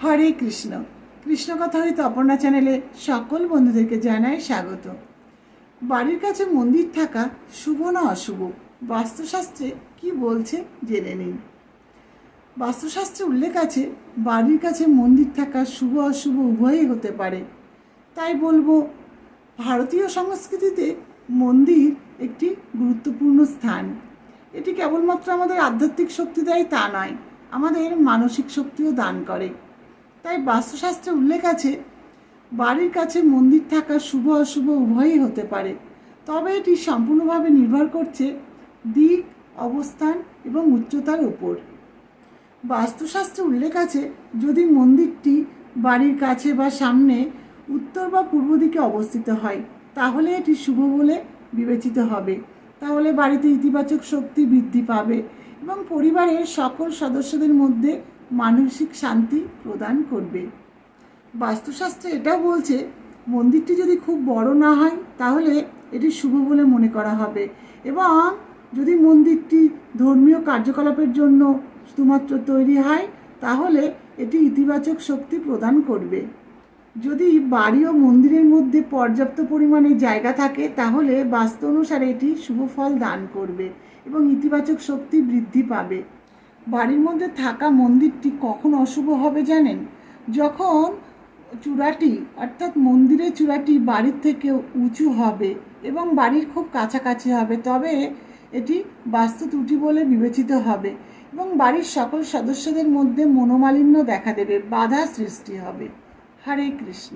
হরে কৃষ্ণ। কৃষ্ণ কথা হইতে অপর্ণা চ্যানেলে সকল বন্ধুদেরকে জানাই স্বাগত। বাড়ির কাছে মন্দির থাকা শুভ না অশুভ, বাস্তুশাস্ত্রে কি বলছে জেনে নিন। বাস্তুশাস্ত্রে উল্লেখ আছে বাড়ির কাছে মন্দির থাকা শুভ অশুভ উভয়ই হতে পারে। তাই বলবো, ভারতীয় সংস্কৃতিতে মন্দির একটি গুরুত্বপূর্ণ স্থান। এটি কেবলমাত্র আমাদের আধ্যাত্মিক শক্তি দেয় তা নয়, আমাদের মানসিক শক্তিও দান করে। তাই বাস্তুশাস্ত্রে উল্লেখ আছে বাড়ির কাছে মন্দির থাকা শুভ অশুভ উভয়ই হতে পারে, তবে এটি সম্পূর্ণভাবে নির্ভর করছে দিক, অবস্থান এবং উচ্চতার উপর। বাস্তুশাস্ত্রে উল্লেখ আছে যদি মন্দিরটি বাড়ির কাছে বা সামনে উত্তর বা পূর্ব দিকে অবস্থিত হয় তাহলে এটি শুভ বলে বিবেচিত হবে। তাহলে বাড়িতে ইতিবাচক শক্তি বৃদ্ধি পাবে এবং পরিবারের সকল সদস্যদের মধ্যে মানসিক শান্তি প্রদান করবে। বাস্তুশাস্ত্রে এটাও বলছে মন্দিরটি যদি খুব বড় না হয় তাহলে এটি শুভ বলে মনে করা হবে, এবং যদি মন্দিরটি ধর্মীয় কার্যকলাপের জন্য শুধুমাত্র তৈরি হয় তাহলে এটি ইতিবাচক শক্তি প্রদান করবে। যদি বাড়ি ও মন্দিরের মধ্যে পর্যাপ্ত পরিমাণে জায়গা থাকে তাহলে বাস্তু অনুসারে এটি শুভ ফল দান করবে এবং ইতিবাচক শক্তি বৃদ্ধি পাবে। বাড়ির মধ্যে থাকা মন্দিরটি কখন অশুভ হবে জানেন? যখন চূড়াটি অর্থাৎ মন্দিরের চূড়াটি বাড়ির থেকে উঁচু হবে এবং বাড়ির খুব কাছাকাছি হবে, তবে এটি বাস্তু ত্রুটি বলে বিবেচিত হবে এবং বাড়ির সকল সদস্যদের মধ্যে মনোমালিন্য দেখা দেবে, বাধা সৃষ্টি হবে। হরে কৃষ্ণ।